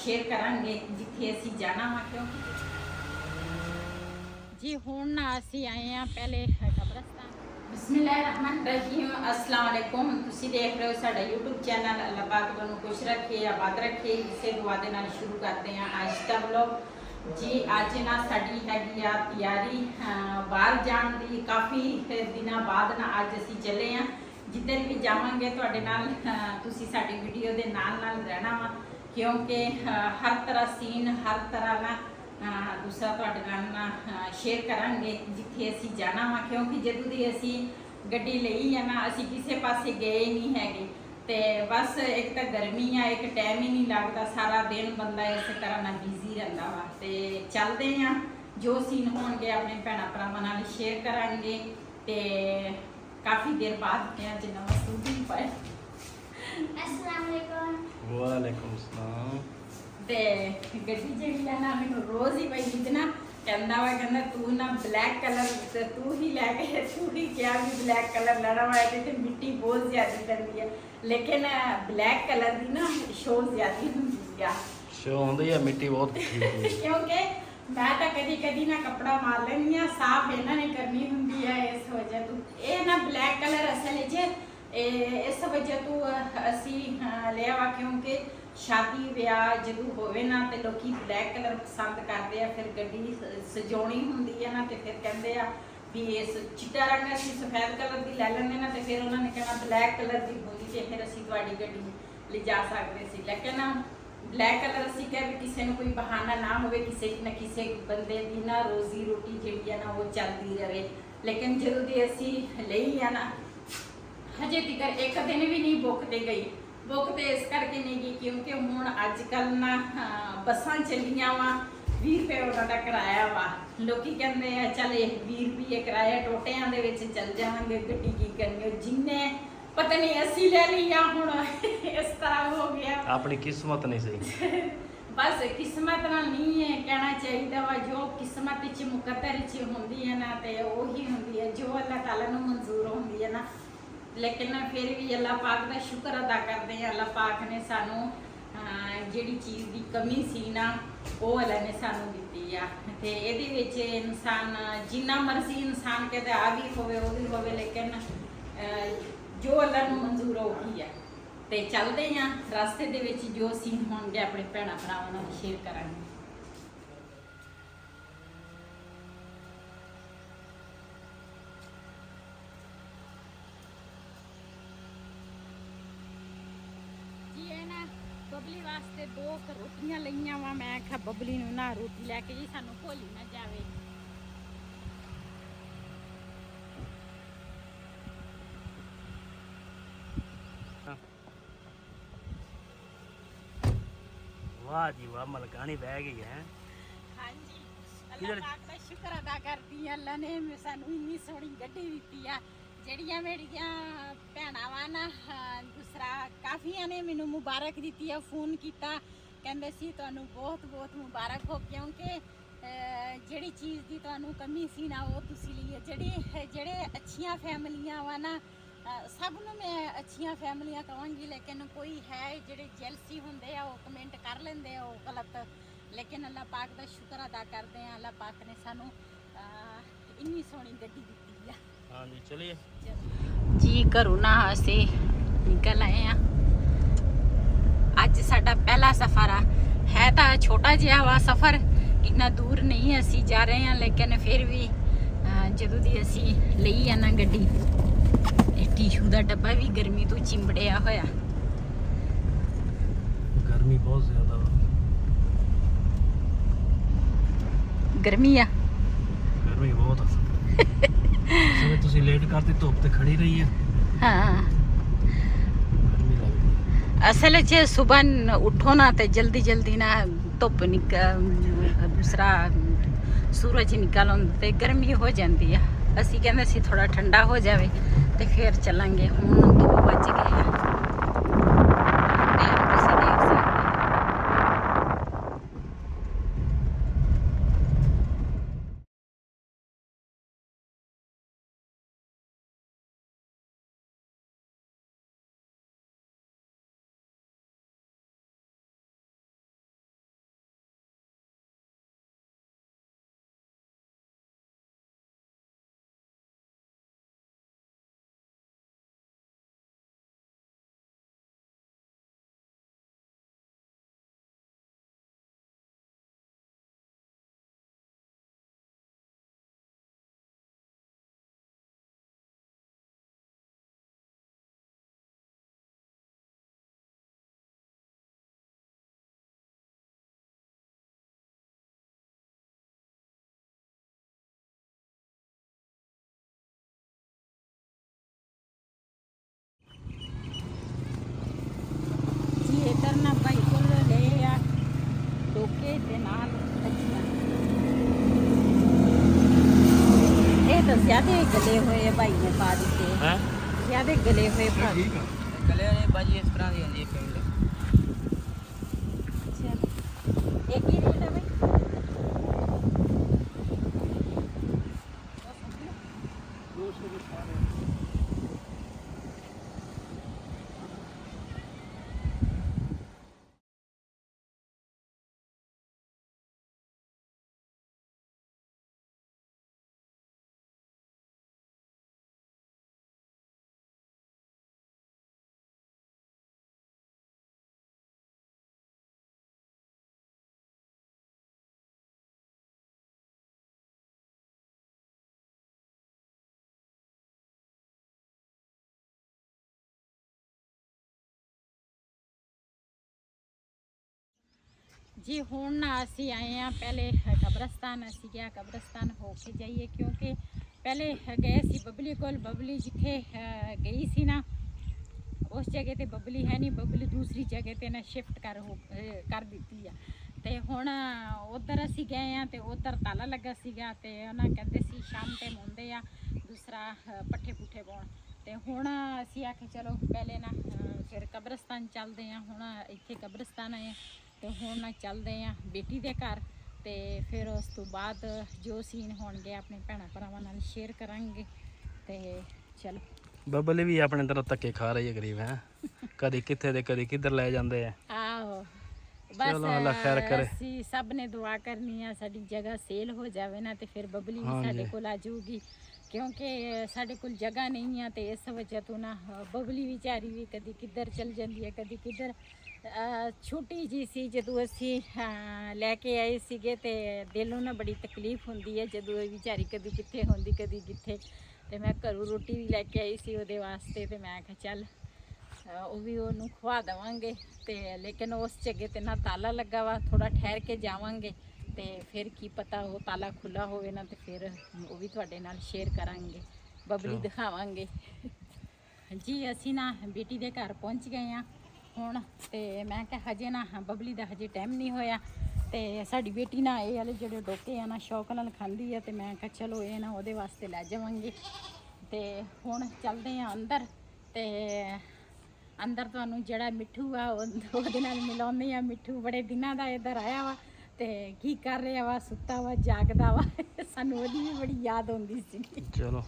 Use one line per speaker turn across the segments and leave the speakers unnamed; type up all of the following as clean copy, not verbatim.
Share करांगे जिथे असी जाना वा क्योंकि जी हुण असी आए हैं पहले कब्रस्तान। बिस्मिल्लाहिर्रहमानिर्रहीम अस्सलाम वालेकुम। तुसी देख रहे हो साडा यूट्यूब चैनल। अल्लाह पाक तुहानू खुश रखे आबाद रखे। इसे दुआ दे नाल शुरू करते हैं आज का व्लॉग। जी अज ना साडी हैगी आ तैयारी बाहर जाण दी। काफ़ी दिनों बाद ना अज असी चले हैं। जिधर भी जावांगे तुहाडे नाल तुसी साडी वीडियो दे नाल नाल रहना वा क्योंकि हर तरह सीन हर तरह ना दूसरा तुहाडे नाल ना शेयर करांगे जिथे असी जाना वा क्योंकि जदों दी असी गड्डी लई है ना असी किसी पासे गए नहीं हैगे ते बस एक तो गर्मी आ एक टाइम ही नहीं लगता सारा दिन बंदा इस तरह ना बिजी रहता वा ते चलते हैं जो सीन होणगे अपने भैणा भरावां नाल शेयर करांगे ते काफ़ी देर बाद मैं अज नवां सूट भी पाया। अस्सलाम वालेकुम।
वालेकुम सलाम।
ते गड्डी जिहड़ी है ना मैनूं रोज़ ही पई ना कहंदा वा कहंदा तू ना ब्लैक कलर ते तू ही लैके तू ही क्या भी ब्लैक कलर लैना वा ते मिट्टी बहुत ज़्यादा करती है लेकिन ब्लैक कलर की ना शो ज़्यादा होंदी है।
शो होंदी है मिट्टी बहुत
क्योंकि मैं तो कदी कदी ना कपड़ा मार लेनी हाँ साफ इन्होंने करनी होंगी है इस वजह तो ये ना ब्लैक कलर असल च इस वजह तो असी लिया वा क्योंकि शादी ब्याह जो होवे ना तो लोग ब्लैक कलर पसंद करते हैं फिर गड्डी सजाउणी होंदी है ना तो फिर कहते हैं भी इस चिट्टा रंग असी सफेद कलर की लै लेंगे ना तो फिर उन्होंने कहना ब्लैक कलर की होगी तो फिर असी तुहाडी गड्डी ले जा सकते सी लेकिन ब्लैक कलर असी कह भी किसी को कोई बहाना ना हो किसी न किसी बंदे की ना रोजी रोटी जी है ना वो चलती रहे लेकिन जो दी असी लई है ना हजे तक एक दिन भी नहीं बुक ते गई बुक तो इस करके नहीं गई क्योंकि हुण अजकल ना बसां चलियां वा 20 रुपए उन्होंने किराया वा लोग कहते हैं चल 20 रुपये किराया टोटियां दे विच चल जावांगे गड्डी की करनी जिन्ने पता नहीं असी ले लिया हुण इस तरह हो गया
अपनी किस्मत नहीं सही
बस किस्मत नाल नहीं है कहना चाहिए वा जो किस्मत च मुकद्दर च होंदी है ना तो वही होंदी है जो अल्लाह ताला नूं मंजूर होंदी है ना लेकिन फिर भी अल्लाह पाक का शुक्र अदा करते हैं अल्लाह पाक ने सानू जिहड़ी चीज़ की कमी सी ना वो अल्लाह ने सानू दित्ती आ ते इहदे विच इंसान जिन्ना मर्जी इंसान कहते आ भी होवे वो भी होवे लेकिन जो अल्लाह नूं मंजूर हो वही है ते चलते हैं रास्ते दे विच जो सीन होणगे अपने भैणा भरावां नाल शेयर करांगे। जी है ना बबली वास्ते 2 रोटियां लईयां वा मैं आख्या बबली नूं ना रोटी लैके जी सानू भुल ना जावे
वाह जी वाह मलकानी बह गई है।
हाँ जी अल्लाह पाक का शुक्र अदा करती है अल्लाह ने सानू इन्नी सोहनी गड्डी दित्ती आ ਜਿਹੜੀਆਂ ਮੇਰੀਆਂ ਭੈਣਾਂ ਵਾ ਨਾ दूसरा काफ़ियां ने मैनू मुबारक दी है फोन किया कहते सी तुहानू बहुत बहुत मुबारक हो क्योंकि जिहड़ी चीज़ की तुहानू कमी सी ना वो तुसी ली है जेड़े अच्छियां फैमिलियां वा ना सब नूं मैं अच्छियां फैमिलियां कहांगी लेकिन कोई है जेड़े जेलसी होंदे आ वो कमेंट कर लेंदे आ वो गलत लेकिन अल्लाह पाक का शुक्र अदा करते हैं अल्लाह पाक ने सानू इन्नी सोहनी गड्डी दित्ती है।
हाँ जी चलिए
जी घरों ना असी निकल आए हैं अज साडा पहला सफ़र है तो छोटा जिहा वा सफ़र इन्ना दूर नहीं असी जा रहे हैं लेकिन फिर भी जदों दी असी लई है ना गड्डी टिशू का डब्बा भी गर्मी तो चिंबड़िया होया
गर्मी बहुत ज्यादा
गर्मी आ
गर्मी बहुत है तुसी लेट करती धुप ते खड़ी रही है
हाँ
गर्मी लगदी
असल च सुबह उठो ना तो जल्दी जल्दी ना धुप दूसरा सूरज निकल आउंदा गर्मी हो जाती है असी कहते सी थोड़ा ठंडा हो जाए तो फिर चलांगे हुण 2 बज गए हैं। ਗਲੇ ਹੋਏ ਭਾਈ ਨੇ ਪਾ ਦਿੱਤੇ
ਹੈ
ਜਿਆਦੇ ਗਲੇ ਹੋਏ ਪਾ
ਠੀਕ ਆ
ਗਲੇ ਵਾਲੇ ਬਾਜੀ ਇਸ ਤਰ੍ਹਾਂ ਦੀ ਹੁੰਦੀ ਹੈ ਪਿੰਡ।
ਅੱਛਾ ਇਹ ਕੀ ਰੇਟ ਹੈ ਬਈ जी हुण ना असी आए हैं पहले कब्रस्तान असी गया कब्रस्तान होके जाइए क्योंकि पहले गए सी बबली कोल बबली जिथे गई सी ना उस जगह ते बबली है नहीं बबली दूसरी जगह ते ना शिफ्ट कर दी है ते हुण उधर असी गए हैं ते उधर ताला लगा सीगा ते उन्हां कहंदे सी शाम टाइम आउंदे आ दूसरा पट्ठे पुट्ठे पाउण ते हुण असी आखे चलो पहले ना फिर कब्रस्तान चलदे हैं हुण इत्थे कब्रस्तान आए ਤੇ ਹੁਣ ਚੱਲਦੇ ਆ ਬੇਟੀ ਦੇ ਘਰ ਤੇ ਫਿਰ ਉਸ ਤੋਂ ਬਾਅਦ ਜੋ ਸੀਨ ਹੋਣਗੇ ਆਪਣੇ ਭੈਣਾਂ ਭਰਾਵਾਂ ਨਾਲ ਸ਼ੇਅਰ ਕਰਾਂਗੇ ਤੇ ਚਲੋ
ਬੱਬਲੀ ਵੀ ਆਪਣੇ ਤਰ੍ਹਾਂ ਧੱਕੇ ਖਾ ਰਹੀ ਹੈ ਗਰੀਬ ਹੈ ਕਦੀ ਕਿੱਥੇ ਤੇ ਕਦੀ ਕਿੱਧਰ ਲੈ ਜਾਂਦੇ ਆ
ਆਹੋ
ਚਲੋ ਅੱਲਾ ਖੈਰ ਕਰੇ
ਅਸੀਂ ਸਭ ਨੇ ਦੁਆ ਕਰਨੀ ਆ ਸਾਡੀ ਜਗ੍ਹਾ ਸੇਲ ਹੋ ਜਾਵੇ ਨਾ ਤੇ ਫਿਰ ਬੱਬਲੀ ਵੀ ਸਾਡੇ ਕੋਲ ਆ ਜਾਊਗੀ ਕਿਉਂਕਿ ਸਾਡੇ ਕੋਲ ਜਗ੍ਹਾ ਨਹੀਂ ਆ ਤੇ ਇਸ ਵਜ੍ਹਾ ਤੋਂ ਨਾ ਬੱਬਲੀ ਵਿਚਾਰੀ ਵੀ ਕਦੀ ਕਿੱਧਰ ਚਲ ਜਾਂਦੀ ਹੈ ਕਦੀ ਕਿੱਧਰ ਛੋਟੀ ਜੀ ਸੀ ਜਦੋਂ ਅਸੀਂ ਲੈ ਕੇ ਆਏ ਸੀਗੇ ਤੇ ਦਿਲ ਨੂੰ ਨਾ ਬੜੀ ਤਕਲੀਫ ਹੁੰਦੀ ਹੈ ਜਦੋਂ ਇਹ ਵਿਚਾਰੀ ਕਦੀ ਕਿੱਥੇ ਹੁੰਦੀ ਕਦੀ ਕਿੱਥੇ ਤੇ ਮੈਂ ਘਰੋਂ ਰੋਟੀ ਵੀ ਲੈ ਕੇ ਆਈ ਸੀ ਉਹਦੇ ਵਾਸਤੇ ਤੇ ਮੈਂ ਕਿਹਾ ਚੱਲ ਉਹ ਵੀ ਉਹਨੂੰ ਖਵਾ ਦੇਵਾਂਗੇ ਤੇ ਲੇਕਿਨ ਉਸ ਜਗ੍ਹਾ ਤੇ ਨਾ ਤਾਲਾ ਲੱਗਾ ਵਾ ਥੋੜਾ ਠਹਿਰ ਕੇ ਜਾਵਾਂਗੇ ਤੇ ਫਿਰ ਕੀ ਪਤਾ ਉਹ ਤਾਲਾ ਖੁੱਲਾ ਹੋਵੇ ਨਾ ਤੇ ਫਿਰ ਉਹ ਵੀ ਤੁਹਾਡੇ ਨਾਲ ਸ਼ੇਅਰ ਕਰਾਂਗੇ ਬਬਲੀ ਦਿਖਾਵਾਂਗੇ ਜੀ ਅਸੀਂ ਨਾ ਬੇਟੀ ਦੇ ਘਰ ਪਹੁੰਚ ਗਏ ਆ ਹੁਣ ਤੇ ਮੈਂ ਕਿਹਾ ਹਜੇ ਨਾ ਬਬਲੀ ਦਾ ਹਜੇ ਟਾਈਮ ਨਹੀਂ ਹੋਇਆ ਤੇ ਸਾਡੀ ਬੇਟੀ ਨਾ ਇਹ ਵਾਲੇ ਜਿਹੜੇ ਡੋਕੇ ਆ ਨਾ ਸ਼ੌਕ ਨਾਲ ਖਾਂਦੀ ਆ ਤੇ ਮੈਂ ਕਿਹਾ ਚਲੋ ਇਹ ਨਾ ਉਹਦੇ ਵਾਸਤੇ ਲੈ ਜਾਵਾਂਗੇ ਤੇ ਹੁਣ ਚੱਲਦੇ ਆ ਅੰਦਰ ਤੇ ਅੰਦਰ ਤੁਹਾਨੂੰ ਜਿਹੜਾ ਮਿੱਠੂ ਆ ਉਹਦੇ ਨਾਲ ਮਿਲਾਉਂਦੇ ਆ ਮਿੱਠੂ ਬੜੇ ਦਿਨਾਂ ਦਾ ਇੱਧਰ ਆਇਆ ਵਾ ਤੇ ਕੀ ਕਰ ਰਿਹਾ ਵਾ ਸੁੱਤਾ ਵਾ ਜਾਗਦਾ ਵਾ ਸਾਨੂੰ ਉਹਦੀ ਵੀ ਬੜੀ ਯਾਦ ਆਉਂਦੀ ਸੀ
ਚਲੋ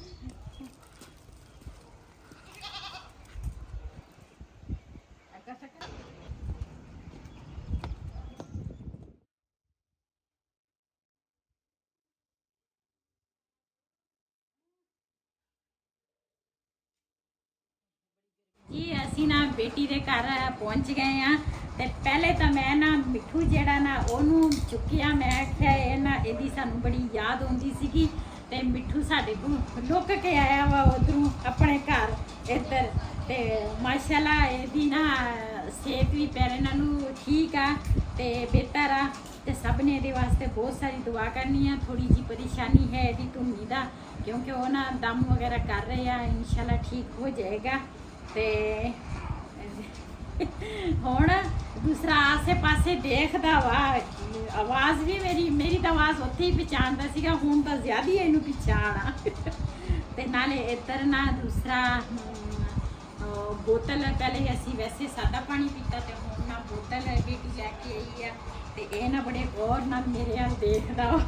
ਜੀ ਅਸੀਂ ਨਾ ਬੇਟੀ ਦੇ ਘਰ ਪਹੁੰਚ ਗਏ ਆ ਤੇ ਪਹਿਲੇ ਤਾਂ ਮੈਂ ਨਾ ਮਿੱਠੂ ਜਿਹੜਾ ਨਾ ਉਹਨੂੰ ਚੁੱਕਿਆ ਮੈਂ ਕਿਹਾ ਇਹ ਨਾ ਇਹਦੀ ਸਾਨੂੰ ਬੜੀ ਯਾਦ ਆਉਂਦੀ ਸੀਗੀ ਤੇ ਮਿੱਠੂ ਸਾਡੇ ਤੋਂ ਲੁੱਕ ਕੇ ਆਇਆ ਵਾ ਉਧਰੋਂ ਆਪਣੇ ਘਰ ਇੱਧਰ ਤੇ ਮਾਸ਼ਾਅੱਲਾ ਇਹਦੀ ਨਾ ਸਿਹਤ ਵੀ ਪਹਿਲੇ ਨਾਲੋਂ ਠੀਕ ਆ ਤੇ ਬਿਹਤਰ ਆ ਤੇ ਸਭ ਨੇ ਇਹਦੇ ਵਾਸਤੇ ਬਹੁਤ ਸਾਰੀ ਦੁਆ ਕਰਨੀ ਆ ਥੋੜੀ ਜੀ ਪਰੇਸ਼ਾਨੀ ਹੈ ਇਹਦੀ ਧੁੰਨੀ ਦਾ ਕਿਉਂਕਿ ਉਹ ਨਾ ਦਮ ਵਗੈਰਾ ਕਰ ਰਹੇ ਆ ਇਨਸ਼ਾਅੱਲਾ ਠੀਕ ਹੋ ਜਾਏਗਾ ਤੇ ਹੁਣ ਦੂਸਰਾ ਆਸੇ ਪਾਸੇ ਦੇਖਦਾ ਵਾ ਆਵਾਜ਼ ਵੀ ਮੇਰੀ ਤਾਂ ਆਵਾਜ਼ ਉੱਥੇ ਹੀ ਪਛਾਣਦਾ ਸੀਗਾ ਹੁਣ ਤਾਂ ਜ਼ਿਆਦਾ ਹੀ ਇਹਨੂੰ ਪਛਾਣ ਆ ਤੇ ਨਾਲੇ ਇੱਧਰ ਨਾ ਦੂਸਰਾ ਬੋਤਲ ਪਹਿਲੇ ਅਸੀਂ ਵੈਸੇ ਸਾਦਾ ਪਾਣੀ ਪੀਤਾ ਤੇ ਹੁਣ ਨਾ ਬੋਤਲ ਬੇਟੀ ਲੈ ਕੇ ਆਈ ਆ ਤੇ ਇਹ ਨਾ ਬੜੇ ਗੌਰ ਨਾਲ ਮੇਰੇ ਵੱਲ ਦੇਖਦਾ ਵਾ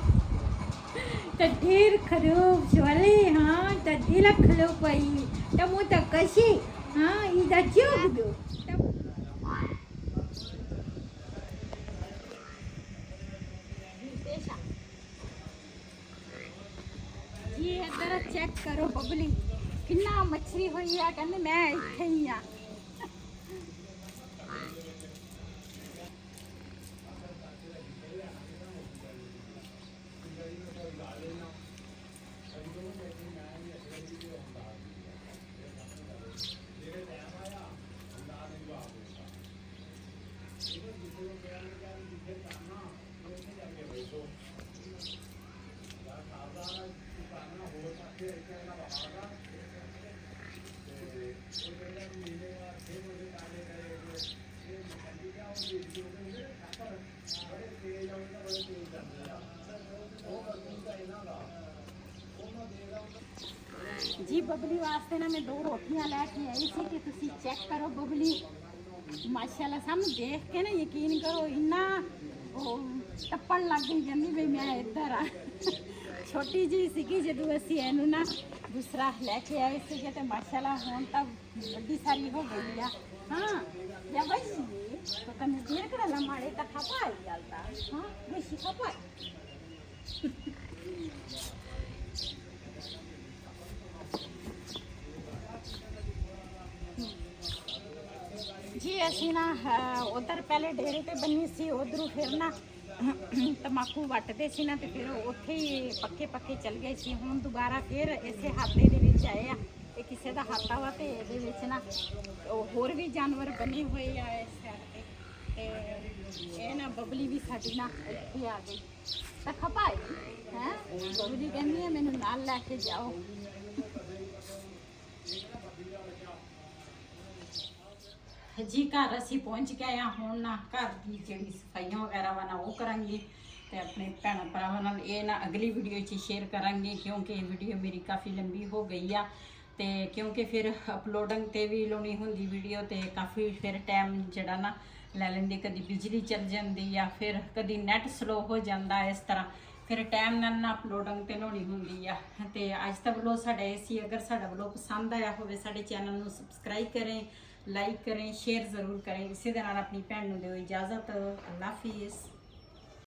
ਤੱਡੀਰ ਖਰੂਬ ਸ਼ਵਲੀ ਹਾਂ ਤੱਡੀ ਲੱਖ ਲੋ ਪਈ ਤਮੂ ਤਾਂ ਕਸ਼ੀ ਹਾਂ ਇਹਦਾ ਚੁੱਕ ਦੋ ਜੀ ਇੱਧਰ ਚੈੱਕ ਕਰੋ ਬਬਲੀ ਕਿੰਨਾ ਮੱਛੀ ਹੋਈ ਆ ਕਹਿੰਦੇ ਮੈਂ ਇੱਥੇ ਹੀ ਆ ਬਬਲੀ ਵਾਸਤੇ ਨਾ ਮੈਂ 2 ਰੋਟੀਆਂ ਲੈ ਕੇ ਆਈ ਸੀ ਕਿ ਤੁਸੀਂ ਚੈੱਕ ਕਰੋ ਬਬਲੀ ਮਾਸ਼ਾਅੱਲਾ ਸਾਹਮਣੇ ਦੇਖ ਕੇ ਨਾ ਯਕੀਨ ਕਰੋ ਇੰਨਾ ਉਹ ਟੱਪਣ ਲੱਗ ਜਾਂਦੀ ਵੀ ਮੈਂ ਇੱਧਰ ਆ ਛੋਟੀ ਜੀ ਸੀਗੀ ਜਦੋਂ ਅਸੀਂ ਇਹਨੂੰ ਨਾ ਦੂਸਰਾ ਲੈ ਕੇ ਆਏ ਸੀਗੇ ਤੇ ਮਾਸ਼ਾਅੱਲਾ ਹੁਣ ਤਾਂ ਵੱਡੀ ਸਾਰੀ ਹੋ ਗਈ ਆ ਹਾਂ ਜਾਂ ਬਈ ਤਾਂ ਕੰਨ ਦੇਰ ਕਰਾ ਮਾੜੇ ਤਾਂ ਖਪਾਈ ਗੱਲਦਾ ਹਾਂ ਬੇਸ਼ੀ ਖਪਾਈ ਜੀ ਅਸੀਂ ਨਾ ਉਧਰ ਪਹਿਲੇ ਡੇਰੇ ਤੇ ਬੰਨੀ ਸੀ ਉਧਰੋਂ ਫਿਰ ਨਾ ਤਮਾਕੂ ਵੱਟਦੇ ਸੀ ਨਾ ਤੇ ਫਿਰ ਉੱਥੇ ਹੀ ਪੱਕੇ ਚੱਲ ਗਏ ਸੀ ਹੁਣ ਦੁਬਾਰਾ ਫਿਰ ਇਸੇ ਹਾਤੇ ਦੇ ਵਿੱਚ ਆਏ ਆ ਇਹ ਕਿਸੇ ਦਾ ਹਾਤਾ ਵਾ ਤੇ ਇਹਦੇ ਵਿੱਚ ਨਾ ਹੋਰ ਵੀ ਜਾਨਵਰ ਬਣੇ ਹੋਏ ਆ ਇਸ ਸਾਈਡ ਤੇ ਇਹ ਨਾ ਬਬਲੀ ਵੀ ਸਾਡੀ ਨਾ ਇੱਥੇ ਆ ਗਈ ਤਾਂ ਖਪਾਈ ਹੈ ਬਬਲੀ ਕਹਿੰਦੀ ਹੈ ਮੈਨੂੰ ਨਾਲ ਲੈ ਕੇ ਜਾਓ ਜੀ ਘਰ ਅਸੀਂ ਪਹੁੰਚ ਗਏ ਆ ਹੁਣ ਨਾ ਘਰ ਦੀ ਜਿਹੜੀ ਸਫਾਈਆਂ ਵਗੈਰਾ ਵਾ ਨਾ ਉਹ ਕਰਾਂਗੇ ਤੇ ਆਪਣੇ ਭੈਣਾਂ ਭਰਾਵਾਂ ਨਾਲ ਇਹ ਨਾ ਅਗਲੀ ਵੀਡੀਓ 'ਚ ਸ਼ੇਅਰ ਕਰਾਂਗੇ ਕਿਉਂਕਿ ਇਹ ਵੀਡੀਓ ਮੇਰੀ ਕਾਫੀ ਲੰਬੀ ਹੋ ਗਈ ਆ ਤੇ ਕਿਉਂਕਿ ਫਿਰ ਅਪਲੋਡਿੰਗ ਤੇ ਵੀ ਲਾਉਣੀ ਹੁੰਦੀ ਵੀਡੀਓ ਤੇ ਕਾਫੀ ਫਿਰ ਟਾਈਮ ਜਿਹੜਾ ਨਾ ਲੈ ਲੈਂਦੇ ਕਦੀ ਬਿਜਲੀ ਚੱਲ ਜਾਂਦੀ ਆ ਫਿਰ ਕਦੀ ਨੈਟ ਸਲੋ ਹੋ ਜਾਂਦਾ ਇਸ ਤਰ੍ਹਾਂ ਫਿਰ ਟਾਈਮ ਨਾਲ ਨਾ ਅਪਲੋਡਿੰਗ ਤੇ ਲਾਉਣੀ ਹੁੰਦੀ ਆ ਤੇ ਅੱਜ ਦਾ ਵਲੋਗ ਸਾਡਾ ਇਹ ਸੀ ਅਗਰ ਸਾਡਾ ਵਲੋਗ ਪਸੰਦ ਆਇਆ ਹੋਵੇ ਸਾਡੇ ਚੈਨਲ ਨੂੰ ਸਬਸਕ੍ਰਾਈਬ ਕरें लाइक करें शेयर ज़रूर करें इसी दे नाल अपनी भैन नूं दिओ इजाज़त अल्लाह हाफिज़।